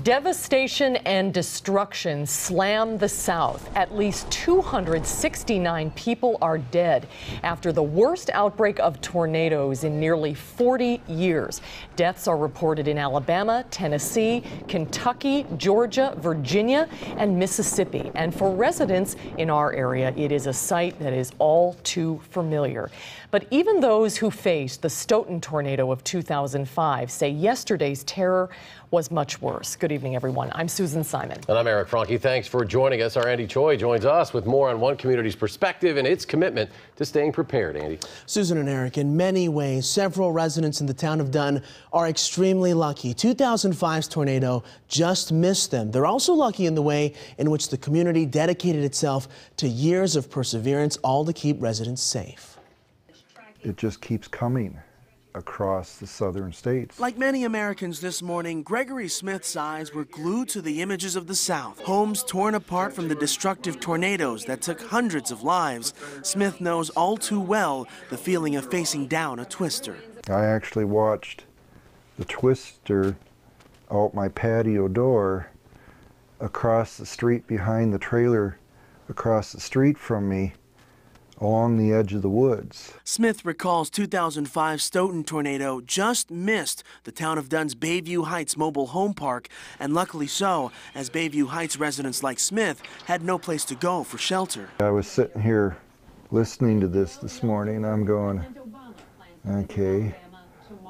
Devastation and destruction slam the South. At least 269 people are dead after the worst outbreak of tornadoes in nearly 40 years. Deaths are reported in Alabama, Tennessee, Kentucky, Georgia, Virginia, and Mississippi. And for residents in our area, it is a sight that is all too familiar. But even those who faced the Stoughton tornado of 2005 say yesterday's terror was much worse. Good evening, everyone. I'm Susan Simon. And I'm Eric Franke. Thanks for joining us. Our Andy Choi joins us with more on one community's perspective and its commitment to staying prepared. Andy. Susan and Eric, in many ways, several residents in the town of Dunn are extremely lucky. 2005's tornado just missed them. They're also lucky in the way in which the community dedicated itself to years of perseverance, all to keep residents safe. It just keeps coming across the southern states. Like many Americans this morning, Gregory Smith's eyes were glued to the images of the South. Homes torn apart from the destructive tornadoes that took hundreds of lives. Smith knows all too well the feeling of facing down a twister. I actually watched the twister out my patio door across the street behind the trailer, across the street from me, along the edge of the woods. Smith recalls 2005 Stoughton tornado just missed the town of Dunn's Bayview Heights mobile home park, and luckily so, as Bayview Heights residents like Smith had no place to go for shelter. I was sitting here listening to this morning. I'm going, okay,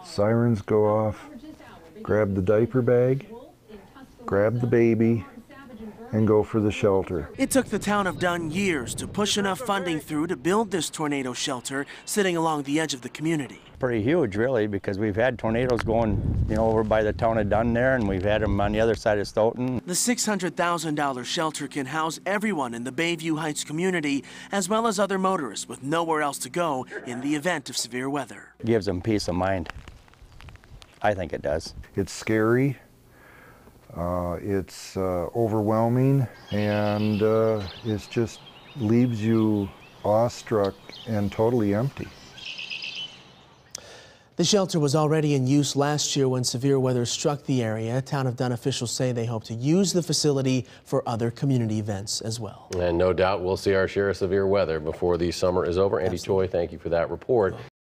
sirens go off, grab the diaper bag, grab the baby, and go for the shelter. It took the town of Dunn years to push enough funding through to build this tornado shelter sitting along the edge of the community. Pretty huge, really, because we've had tornadoes going, over by the town of Dunn there, and we've had them on the other side of Stoughton. The $600,000 shelter can house everyone in the Bayview Heights community, as well as other motorists with nowhere else to go in the event of severe weather. Gives them peace of mind. I think it does. It's scary. It's overwhelming, and it just leaves you awestruck and totally empty. The shelter was already in use last year when severe weather struck the area. Town of Dunn officials say they hope to use the facility for other community events as well. And no doubt we'll see our share of severe weather before the summer is over. Andy Choi, thank you for that report.